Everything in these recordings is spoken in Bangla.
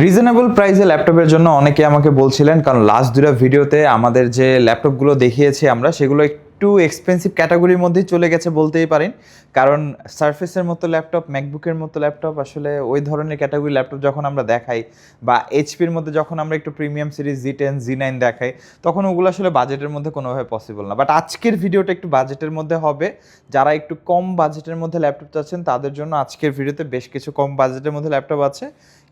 রিজনেবল প্রাইসে ল্যাপটপের জন্য অনেকে আমাকে বলছিলেন, কারণ লাস্ট দুটা ভিডিওতে আমাদের যে ল্যাপটপগুলো দেখিয়েছি আমরা সেগুলো একটু এক্সপেন্সিভ ক্যাটাগরির মধ্যেই চলে গেছে বলতেই পারেন। কারণ সারফেসের মতো ল্যাপটপ, ম্যাকবুকের মতো ল্যাপটপ, আসলে ওই ধরনের ক্যাটাগরি ল্যাপটপ যখন আমরা দেখাই বা এইচপির মধ্যে যখন আমরা একটু প্রিমিয়াম সিরিজ জি10 জি9 দেখাই, তখন ওগুলো আসলে বাজেটের মধ্যে কোনোভাবে পসিবল না। বাট আজকের ভিডিওটা একটু বাজেটের মধ্যে হবে। যারা একটু কম বাজেটের মধ্যে ল্যাপটপ চাচ্ছেন তাদের জন্য আজকের ভিডিওতে বেশ কিছু কম বাজেটের মধ্যে ল্যাপটপ আছে,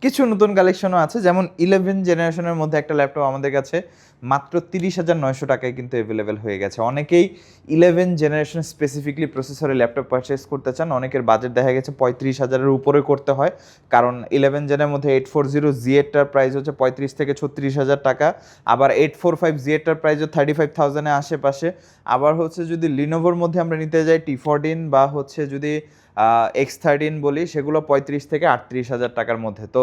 কিছু নতুন কালেকশনও আছে। যেমন 11 জেনারেশনের মধ্যে একটা ল্যাপটপ আমাদের কাছে মাত্র 30,900 টাকায় কিন্তু অ্যাভেলেবেল হয়ে গেছে। অনেকেই 11 জেনারেশন স্পেসিফিকলি প্রসেসরে ল্যাপটপ পারচেস করতে চান, অনেকের বাজেট দেখা গেছে 35,000-এর উপরে করতে হয়। কারণ 11 জেনের মধ্যে 840 জি8টার প্রাইস হচ্ছে 35 থেকে 36,000 টাকা, আবার 845 জি8টার প্রাইস 35,000-এর আশেপাশে। আবার হচ্ছে যদি লিনোভোর মধ্যে আমরা নিতে যাই T14 বা হচ্ছে যদি X13 বলি, সেগুলো 35 থেকে 38,000 টাকার মধ্যে। তো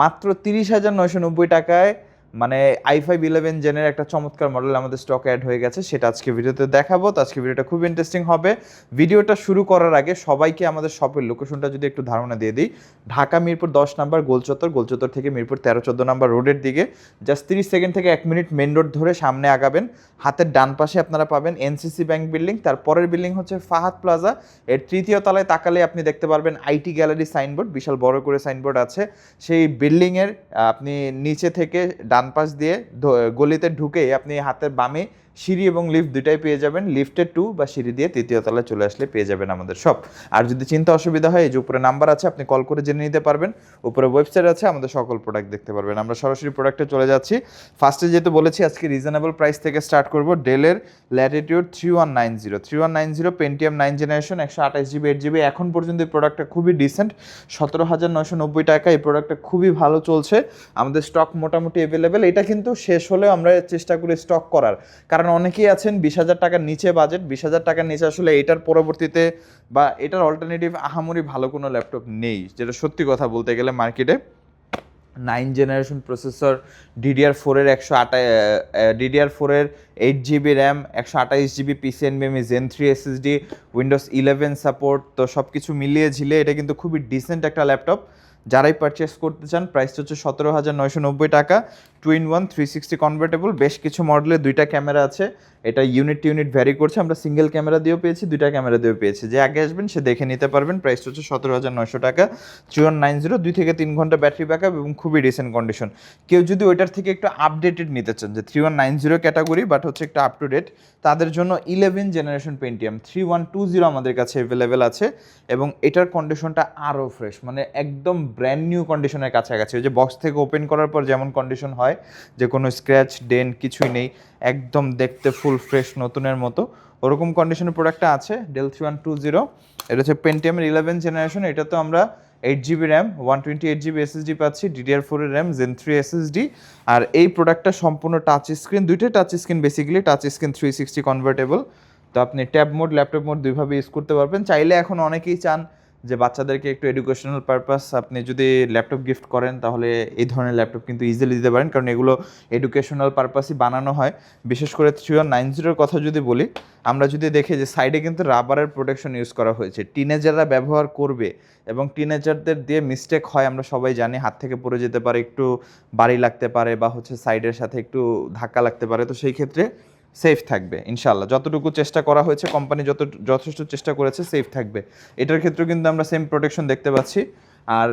মাত্র 30,990 টাকায় মানে i5-11 জেনের একটা চমৎকার মডেল আমাদের স্টক অ্যাড হয়ে গেছে, সেটা আজকে ভিডিওতে দেখাবো। তো আজকে ভিডিওটা খুব ইন্টারেস্টিং হবে। ভিডিওটা শুরু করার আগে সবাইকে আমাদের শপের লোকেশনটা যদি একটু ধারণা দিয়ে দিই। ঢাকা মিরপুর 10 নাম্বার গোলচত্বর, গোলচত্বর থেকে মিরপুর 13-14 নাম্বার রোডের দিকে জাস্ট 30 সেকেন্ড থেকে 1 মিনিট মেন রোড ধরে সামনে আগাবেন, হাতের ডান পাশে আপনারা পাবেন এনসিসি ব্যাংক বিল্ডিং। তারপরের বিল্ডিং হচ্ছে ফাহাদ প্লাজা, এর তৃতীয় তলায় তাকালে আপনি দেখতে পারবেন আইটি গ্যালারি সাইনবোর্ড, বিশাল বড় করে সাইনবোর্ড আছে। সেই বিল্ডিংয়ের আপনি নিচে থেকে ডান পাশ দিয়ে গলিতে ঢুকেই আপনি হাতের বামে সিঁড়ি এবং লিফট দুটাই পেয়ে যাবেন। লিফটে 2 বা সিঁড়ি দিয়ে তৃতীয় তলায় চলে আসলে পেয়ে যাবেন আমাদের সব। আর যদি চিন্তা অসুবিধা হয়, এই যে উপরে নাম্বার আছে, আপনি কল করে জেনে নিতে পারবেন। উপরে ওয়েবসাইট আছে, আমাদের সকল প্রোডাক্ট দেখতে পারবেন। আমরা সরাসরি প্রোডাক্টে চলে যাচ্ছি। ফার্স্টে যেহেতু বলেছি আজকে রিজনেবল প্রাইস থেকে স্টার্ট করব। ডেলের latitude 3190 pentium 9 generation 128 GB 8 GB. এখন পর্যন্ত এই প্রোডাক্টটা খুবই ডিসেন্ট, 17,990 টাকা। এই প্রোডাক্টটা খুবই ভালো চলছে, আমাদের স্টক মোটামুটি অ্যাভেলেবেল। এটা কিন্তু শেষ হলেও আমরা চেষ্টা করি স্টক করার, কারণ অনেকেই আছেন 20,000 টাকার নিচে বাজেট, 20,000 টাকার নিচে আসলে এটার পরবর্তীতে বা এটার অল্টারনেটিভ আহামরি ভালো কোনো ল্যাপটপ নেই, যেটা সত্যি কথা বলতে গেলে মার্কেটে। 9 জেনারেশন প্রসেসর, DDR4-এর 8 GB RAM, 128 GB PCNVMe Zen 3 SSD, Windows 11 support. তো সব কিছু মিলিয়ে ঝিলে এটা কিন্তু খুবই ডিসেন্ট একটা ল্যাপটপ। যারাই পারচেস করতে চান, প্রাইসটা হচ্ছে 17,990 টাকা। 2-in-1 360 কনভার্টেবল, বেশ কিছু মডেলে দুইটা ক্যামেরা আছে। এটা ইউনিট ভ্যারি করছে, আমরা সিঙ্গেল ক্যামেরা দিয়েও পেয়েছি, দুইটা ক্যামেরা দিয়েও পেয়েছি। যে আগে আসবেন সে দেখে নিতে পারবেন। প্রাইসটা হচ্ছে 17,900 টাকা। 3190, 2 থেকে 3 ঘন্টা ব্যাটারি ব্যাকআপ এবং খুবই রিসেন্ট কন্ডিশন। কেউ যদি ওইটার থেকে একটু আপডেটেড নিতে চান, যে 3190 ক্যাটাগরি বাট হচ্ছে একটু আপ টু ডেট, তাদের জন্য 11 জেনারেশন পেন্টিয়াম 3120 আমাদের কাছে অ্যাভেলেবেল আছে। এবং এটার কন্ডিশনটা আরও ফ্রেশ, মানে একদম ব্র্যান্ড নিউ কন্ডিশনের কাছাকাছি। ওই যে বক্স থেকে ওপেন করার পর যেমন কন্ডিশন হয়, যে কোনো স্ক্র্যাচ ডেন্ট কিছুই নেই, একদম দেখতে ফুল ফ্রেশ নতুনের মতো, ওরকম কন্ডিশনের প্রোডাক্টটা আছে ডেল 3120। এটা হচ্ছে পেন্টিয়ামের 11 জেনারেশন। এটা তো আমরা 8 জিবি র্যাম 128 জিবি SSD পাচ্ছি, DDR4-এর র্যাম Zen 3 SSD। আর এই প্রোডাক্টটা সম্পূর্ণ টাচ স্ক্রিন, দুইটাই touch screen, basically touch screen 360 convertible. তো আপনি ট্যাব মোড, ল্যাপটপ মোড দুইভাবে ইউজ করতে পারবেন। চাইলে এখন অনেকেই চান যে বাচ্চাদেরকে একটু এডুকেশনাল পারপাস, আপনি যদি ল্যাপটপ গিফট করেন তাহলে এই ধরনের ল্যাপটপ কিন্তু ইজিলি দিতে পারেন, কারণ এগুলো এডুকেশনাল পারপাসই বানানো হয়। বিশেষ করে 3190-এর কথা যদি বলি, আমরা যদি দেখি যে সাইডে কিন্তু রাবারের প্রোটেকশন ইউজ করা হয়েছে। টিনেজাররা ব্যবহার করবে এবং টিনেজারদের দিয়ে মিস্টেক হয়, আমরা সবাই জানি, হাত থেকে পড়ে যেতে পারে, একটু বাড়ি লাগতে পারে বা হচ্ছে সাইডের সাথে একটু ধাক্কা লাগতে পারে। তো সেই ক্ষেত্রে সেফ থাকবে ইনশাল্লাহ, যতটুকু চেষ্টা করা হয়েছে, কোম্পানি যথেষ্ট চেষ্টা করেছে, সেফ থাকবে। এটার ক্ষেত্রেও কিন্তু আমরা সেম প্রোটেকশন দেখতে পাচ্ছি। আর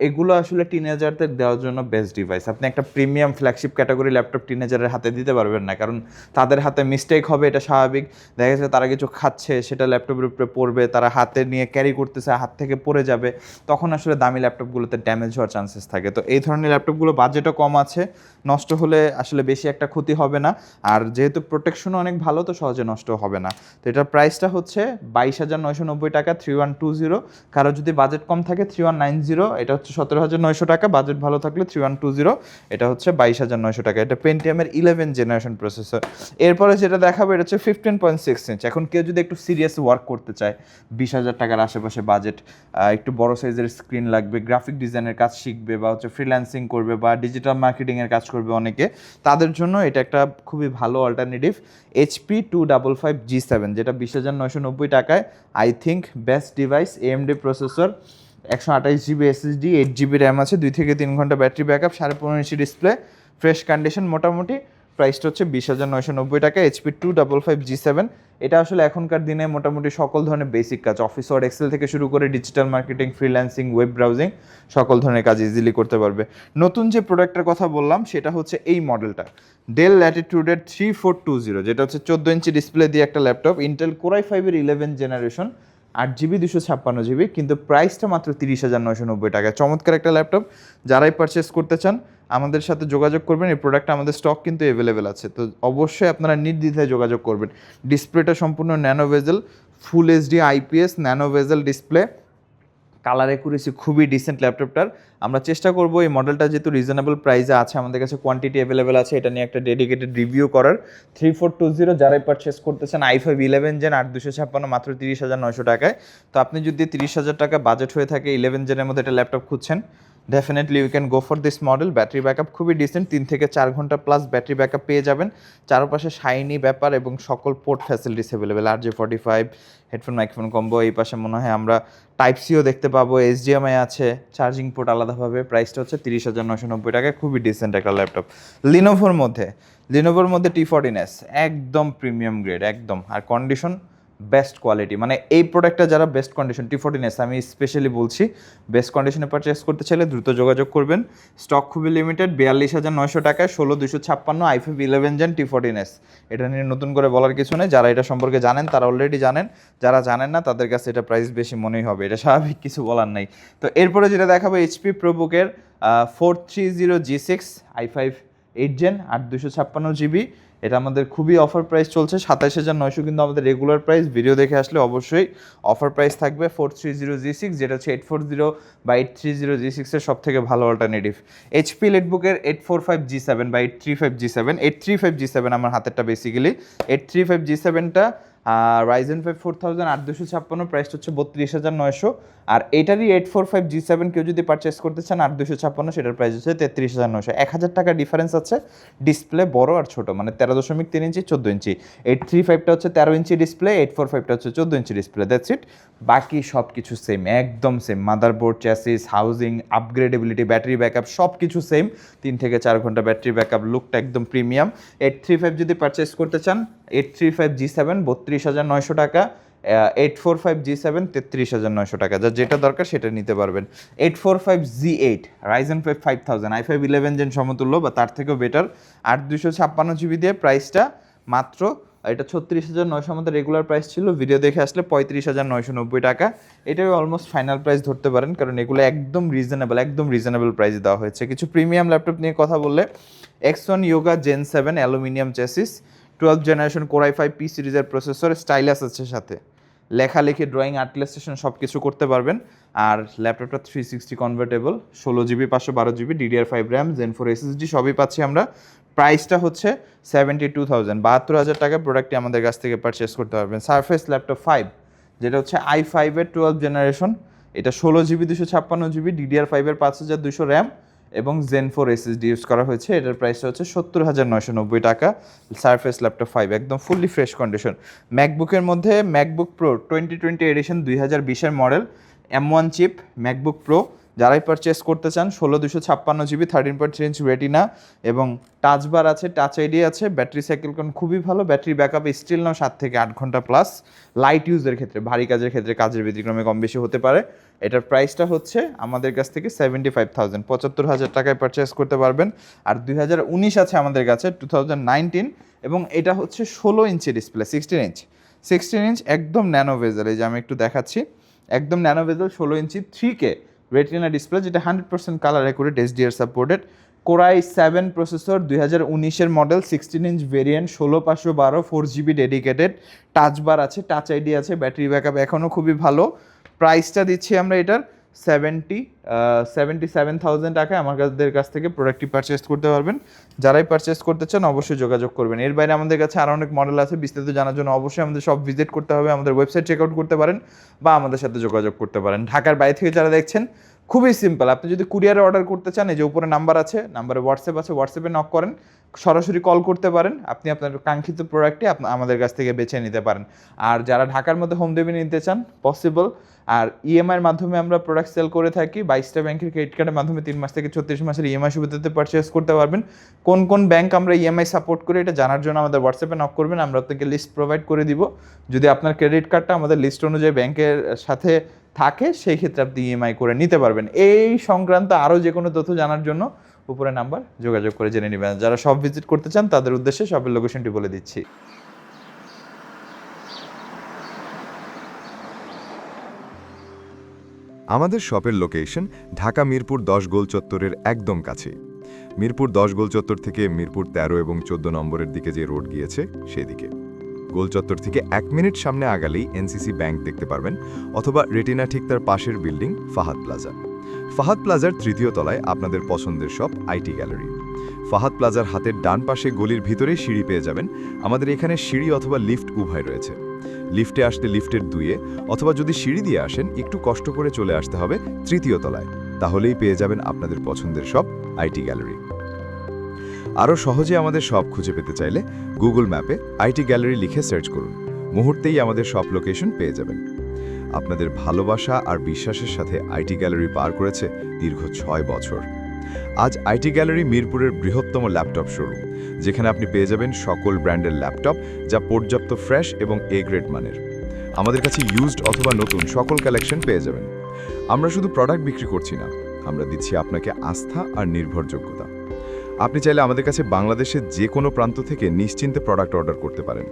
এগুলো আসলে টিনেজারদের দেওয়ার জন্য বেস্ট ডিভাইস। আপনি একটা প্রিমিয়াম ফ্ল্যাগশিপ ক্যাটাগরি ল্যাপটপ টিনেজারের হাতে দিতে পারবেন না, কারণ তাদের হাতে মিস্টেক হবে, এটা স্বাভাবিক। দেখা যাচ্ছে তারা কিছু খাচ্ছে, সেটা ল্যাপটপের উপরে পড়বে, তারা হাতে নিয়ে ক্যারি করতেছে, হাত থেকে পড়ে যাবে, তখন আসলে দামি ল্যাপটপগুলোতে ড্যামেজ হওয়ার চান্সেস থাকে। তো এই ধরনের ল্যাপটপগুলো বাজেটও কম আছে, নষ্ট হলে আসলে বেশি একটা ক্ষতি হবে না। আর যেহেতু প্রোটেকশনও অনেক ভালো, তো সহজে নষ্ট হবে না। তো এটার প্রাইসটা হচ্ছে 22,990 টাকা 3120। কারো যদি বাজেট কম থাকে 3190, এটা হচ্ছে 17,900 টাকা। বাজেট ভালো থাকলে 3120, এটা হচ্ছে 22,900 টাকা। এটা পেন্টিয়ামের 11 জেনারেশন প্রসেসর। এরপরে যেটা দেখাবো, এটা হচ্ছে 15.6 ইঞ্চ। এখন কেউ যদি একটু সিরিয়াস ওয়ার্ক করতে চায়, 20,000 টাকার আশেপাশে বাজেট, একটু বড় সাইজের স্ক্রিন লাগবে, গ্রাফিক ডিজাইনের কাজ শিখবে বা হচ্ছে ফ্রিল্যান্সিং করবে বা ডিজিটাল মার্কেটিংয়ের কাজ করবে অনেকে, তাদের জন্য এটা একটা খুবই ভালো অল্টারনেটিভ। HP 255 G7, যেটা 20,990 টাকায় I think best device. AMD processor, 128 GB SSD, 8 GB RAM আছে, 2 থেকে 3 ঘন্টা battery backup, 15.5 inch display, fresh condition মোটামুটি। প্রাইসটা হচ্ছে 20,990 টাকা। HP 255G7, এটা আসলে এখনকার দিনে মোটামুটি সকল ধরনের বেসিক কাজ, অফিস ওয়ার্ড এক্সেল থেকে শুরু করে digital marketing, freelancing, web browsing, সকল ধরনের কাজ ইজিলি করতে পারবে। নতুন যে প্রোডাক্টের কথা বললাম সেটা হচ্ছে এই মডেলটা, ডেল ল্যাটিটিউডের 3420, যেটা হচ্ছে 14 ইঞ্চি ডিসপ্লে দিয়ে একটা ল্যাপটপ, ইন্টেল কোরাই 5-এর 11 জেনারেশন, 8 জিবি 256 জিবি, কিন্তু প্রাইসটা মাত্র 30,990 টাকা। চমৎকার একটা ল্যাপটপ, যারাই পারচেস করতে চান আমাদের সাথে যোগাযোগ করবেন। এই প্রোডাক্টটা আমাদের স্টক কিন্তু অ্যাভেলেবেল আছে, তো অবশ্যই আপনারা নির্দ্বিধায় যোগাযোগ করবেন। ডিসপ্লেটা সম্পূর্ণ nano bezel, full HD IPS nano bezel display, colour accuracy খুবই ডিসেন্ট ল্যাপটপটার। আমরা চেষ্টা করব এই মডেলটা যেহেতু রিজনেবল প্রাইসে আছে, আমাদের কাছে কোয়ান্টিটি অ্যাভেলেবেল আছে, এটা নিয়ে একটা ডেডিকেটেড রিভিউ করার। 3420 যারাই পারচেস করতেছেন, i5 11 জেন 8256 মাত্র 30,900 টাকায়। তো আপনি যদি 30,000 টাকা বাজেট হয়ে থাকে 11 জেনের মধ্যে একটা ল্যাপটপ খুঁজছেন, definitely you can go for this model. Battery backup খুবই ডিসেন্ট, 3 থেকে 4 ঘন্টা প্লাস ব্যাটারি ব্যাকআপ পেয়ে যাবেন। চারপাশে শাইনি ব্যাপার এবং সকল port facilities available, RJ45 headphone microphone combo, এই পাশে মনে হয় আমরা টাইপ সিও দেখতে পাবো, HDMI আছে, চার্জিং পোর্ট আলাদাভাবে। প্রাইসটা হচ্ছে 30,990 টাকায়, খুবই ডিসেন্ট একটা ল্যাপটপ। লিনোভোর মধ্যে T14S একদম প্রিমিয়াম গ্রেড একদম, আর কন্ডিশন বেস্ট কোয়ালিটি। মানে এই প্রোডাক্টটা যারা বেস্ট কন্ডিশন, T14S আমি স্পেশালি বলছি, বেস্ট কন্ডিশনে পারচেস করতে চাইলে দ্রুত যোগাযোগ করবেন। স্টক খুবই লিমিটেড, 42,900 টাকায় 16,256 i5 11 জেন T14S। এটা নিয়ে নতুন করে বলার কিছু নেই, যারা এটা সম্পর্কে জানেন তারা অলরেডি জানেন, যারা জানেন না তাদের কাছে এটা প্রাইস বেশি মনেই হবে, এটা স্বাভাবিক, কিছু বলার নাই। তো এরপরে যেটা দেখাবো HP ProBook-এর 430G6 i5 8 gen 8256 GB. এটা আমাদের খুবই অফার প্রাইস চলছে, 27,900 কিন্তু আমাদের রেগুলার প্রাইস। ভিডিও দেখে আসলে অবশ্যই অফার প্রাইস থাকবে। 430G6 যেটা হচ্ছে 840 বা 830G6 এর সব থেকে ভালো অল্টারনেটিভ। HP লিটবুকের 845G7 বা 835G7, 835G7 আমার হাতেরটা বেসিক্যালি। 835G7টা Ryzen 5 4000 8256, প্রাইস হচ্ছে 32,900। আর এটারই 845G7 কেউ যদি পারচেস করতে চান 8256, সেটার প্রাইস হচ্ছে 33,900। 1,000 টাকা ডিফারেন্স আছে, ডিসপ্লে বড় আর ছোট, মানে 13.3 ইঞ্চি 14 ইঞ্চি। 835টা হচ্ছে 13 ইঞ্চি ডিসপ্লে, 845টা হচ্ছে 14 ইঞ্চি ডিসপ্লে, দ্যাটস ইট। বাকি সব কিছু সেম, একদম same. Motherboard, chassis, housing, upgradability, battery backup সব কিছু সেম। 3 থেকে 4 ঘন্টা ব্যাটারি ব্যাকআপ, লুকটা একদম প্রিমিয়াম। 835 যদি পারচেস করতে চান, 835G7 32,900 টাকা, 845G7 33,900 টাকা, যা যেটা দরকার সেটা নিতে পারবেন। 845Z8 Ryzen 5 5000 i5 11 জেন সমতুল্য বা তার থেকেও বেটার, 8 256 জিবি দিয়ে, প্রাইসটা মাত্র, এটা 36,900 আমাদের রেগুলার প্রাইস ছিল, ভিডিও দেখে আসলে 35,990 টাকা। এটাই অলমোস্ট ফাইনাল প্রাইস ধরতে পারেন, কারণ এগুলো একদম রিজনেবল প্রাইস দেওয়া হয়েছে। কিছু প্রিমিয়াম ল্যাপটপ নিয়ে কথা বললে, X1 Yoga Gen 7 aluminium chassis, 12th generation core i 5 P সিরিজের প্রসেসর, স্টাইলাস আছে সাথে, লেখালেখি, ড্রয়িং, আর্টিলেস্টেশন সব কিছু করতে পারবেন। আর ল্যাপটপটা 360 convertible, 16 GB 512 GB, DDR5 RAM, Zen 4 SSD সবই পাচ্ছি আমরা। প্রাইসটা হচ্ছে 72,000, 72,000 টাকা প্রোডাক্টটি আমাদের কাছ থেকে পারচেস করতে পারবেন। সারফেস ল্যাপটপ 5, যেটা হচ্ছে i5-এর 12th জেনারেশন, এটা 16 জিবি 256 জিবি, DDR5-এর 5200 র্যাম এবং Zen 4 SSD ইউজ করা হয়েছে। এটার প্রাইসটা হচ্ছে 70,990 টাকা। সারফেস ল্যাপটপ 5 একদম ফুললি ফ্রেশ কন্ডিশন। ম্যাকবুকের মধ্যে ম্যাকবুক প্রো 2020 এডিশন 2020-এর model, M1 chip MacBook Pro, যারাই পারচেস করতে চান, 16,256 জিবি, 13.3 ইঞ্চ রেটিনা এবং টাচবার আছে, টাচ আইডি আছে। ব্যাটারি সাইকেল কোন খুবই ভালো, ব্যাটারি ব্যাকআপ স্টিল নাও 7 থেকে 8 ঘন্টা প্লাস। লাইট ইউজের ক্ষেত্রে, ভারী কাজের ক্ষেত্রে, কাজের ব্যতিক্রমে কম বেশি হতে পারে। এটার প্রাইসটা হচ্ছে আমাদের কাছ থেকে 75,000, 75,000 টাকায় পারচেস করতে পারবেন। আর 2019 আছে আমাদের কাছে, 2019, এবং এটা হচ্ছে 16 ইঞ্চি ডিসপ্লে, 16 ইঞ্চ একদম ন্যানো ভেজেল। এই যে আমি একটু দেখাচ্ছি, একদম nano bezel 16 inch 3K retina display, যেটা 100% colour accurate, HDR supported. Core i 7 processor, 2019-এর model, 16 inch variant, 16,512, 4GB dedicated, touch bar আছে, টাচ আইডি আছে, ব্যাটারি ব্যাকআপ এখনও খুবই ভালো। প্রাইসটা দিচ্ছি আমরা এটার 77,000 টাকায় আমাদের কাছ থেকে প্রোডাক্টটি পারচেস করতে পারবেন। যারাই পারচেস করতে চান অবশ্যই যোগাযোগ করবেন। এর বাইরে আমাদের কাছে আরও অনেক মডেল আছে, বিস্তারিত জানার জন্য অবশ্যই আমাদের সব ভিজিট করতে হবে, আমাদের ওয়েবসাইট চেক আউট করতে পারেন বা আমাদের সাথে যোগাযোগ করতে পারেন। ঢাকার বাইরে থেকে যারা দেখছেন, খুবই সিম্পল, আপনি যদি কুরিয়ারে অর্ডার করতে চান, এই যে উপরে নাম্বার আছে, নাম্বারে হোয়াটসঅ্যাপ আছে, হোয়াটসঅ্যাপে নক করেন, সরাসরি কল করতে পারেন, আপনি আপনার কাঙ্ক্ষিত প্রোডাক্টটি আমাদের কাছ থেকে বেছে নিতে পারেন। আর যারা ঢাকার মধ্যে হোম ডেলিভারি নিতে চান, পসিবল, আর ইএমআইয়ের মাধ্যমে আমরা প্রোডাক্ট সেল করে থাকি। 22টা ব্যাংকের ক্রেডিট কার্ডের মাধ্যমে 3 মাস থেকে 36 মাসের ইএমআই সুবিধাতে পারচেস করতে পারবেন। কোন কোন ব্যাংক আমরা ইএমআই সাপোর্ট করি এটা জানার জন্য আমাদের হোয়াটসঅ্যাপে নক করবেন, আমরা আপনাকে লিস্ট প্রোভাইড করে দিব। যদি আপনার ক্রেডিট কার্ডটা আমাদের লিস্ট অনুযায়ী ব্যাংকের সাথে থাকে সেই ক্ষেত্রে আপনি ইএমআই করে নিতে পারবেন। এই সংক্রান্ত আরও যে কোনো তথ্য জানার জন্য উপরে নাম্বার যোগাযোগ করে জেনে নেবেন। যারা শপ ভিজিট করতে চান তাদের উদ্দেশ্যে শপের লোকেশনটি বলে দিচ্ছি। আমাদের শপের লোকেশন ঢাকা মিরপুর 10 গোল চত্বরের একদম কাছে। মিরপুর 10 গোল চত্বর থেকে মিরপুর 13 এবং 14 নম্বরের দিকে যে রোড গিয়েছে সেদিকে। গোল চত্বর থেকে 1 মিনিট সামনে আগালেই এনসিসি ব্যাংক দেখতে পারবেন, অথবা রেটিনা ঠিক তার পাশের বিল্ডিং ফাহাদ প্লাজা। ফাহাদ প্লাজার 3য় তলায় আপনাদের পছন্দের শপ আইটি গ্যালারি। ফাহাদ প্লাজার হাতের ডান পাশে গলির ভিতরেই সিঁড়ি পেয়ে যাবেন। আমাদের এখানে সিঁড়ি অথবা লিফট উভয় রয়েছে। লিফটে আসতে লিফটের 2-এ, অথবা যদি সিঁড়ি দিয়ে আসেন একটু কষ্ট করে চলে আসতে হবে 3য় তলায়, তাহলেই পেয়ে যাবেন আপনাদের পছন্দের শপ আইটি গ্যালারি। আরও সহজে আমাদের শপ খুঁজে পেতে চাইলে গুগল ম্যাপে আইটি গ্যালারি লিখে সার্চ করুন, মুহূর্তেই আমাদের শপ লোকেশন পেয়ে যাবেন। আপনাদের ভালোবাসা আর বিশ্বাসের সাথে আইটি গ্যালারি পার করেছে দীর্ঘ 6 বছর। আজ আইটি গ্যালারি মিরপুরের বৃহত্তম ল্যাপটপ শোরুম, যেখানে আপনি পেয়ে যাবেন সকল ব্র্যান্ডের ল্যাপটপ যা পর্যাপ্ত ফ্রেশ এবং এ গ্রেড মানের। আমাদের কাছে ইউজড অথবা নতুন সকল কালেকশন পেয়ে যাবেন। আমরা শুধু প্রোডাক্ট বিক্রি করছি না, আমরা দিচ্ছি আপনাকে আস্থা আর নির্ভরযোগ্যতা। আপনি চাইলে আমাদের কাছে বাংলাদেশের যে কোনো প্রান্ত থেকে নিশ্চিন্তে প্রোডাক্ট অর্ডার করতে পারেন।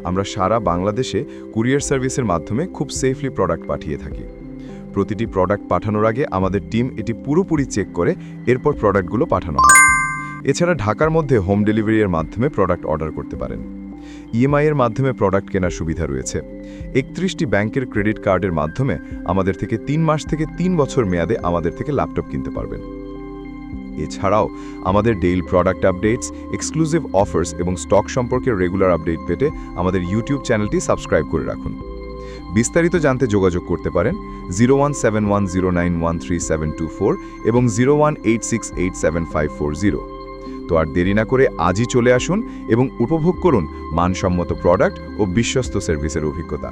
আমরা সারা বাংলাদেশে কুরিয়ার সার্ভিসের মাধ্যমে খুব সেফলি প্রোডাক্ট পাঠিয়ে থাকি। প্রতিটি প্রোডাক্ট পাঠানোর আগে আমাদের টিম এটি পুরোপুরি চেক করে এরপর প্রোডাক্টগুলো পাঠানো হয়। এছাড়া ঢাকার মধ্যে হোম ডেলিভারির মাধ্যমে প্রোডাক্ট অর্ডার করতে পারেন। ইএমআই এর মাধ্যমে প্রোডাক্ট কেনার সুবিধা রয়েছে। 31টি ব্যাংকের ক্রেডিট কার্ডের মাধ্যমে আমাদের থেকে 3 মাস থেকে 3 বছর মেয়াদে আমাদের থেকে ল্যাপটপ কিনতে পারবেন। এছাড়াও আমাদের daily product updates, exclusive offers এবং স্টক সম্পর্কে রেগুলার আপডেট পেতে আমাদের ইউটিউব চ্যানেলটি সাবস্ক্রাইব করে রাখুন। বিস্তারিত জানতে যোগাযোগ করতে পারেন 0171091374 এবং 0186875540। তো আর দেরি না করে আজই চলে আসুন এবং উপভোগ করুন মানসম্মত প্রোডাক্ট ও বিশ্বস্ত সার্ভিসের অভিজ্ঞতা।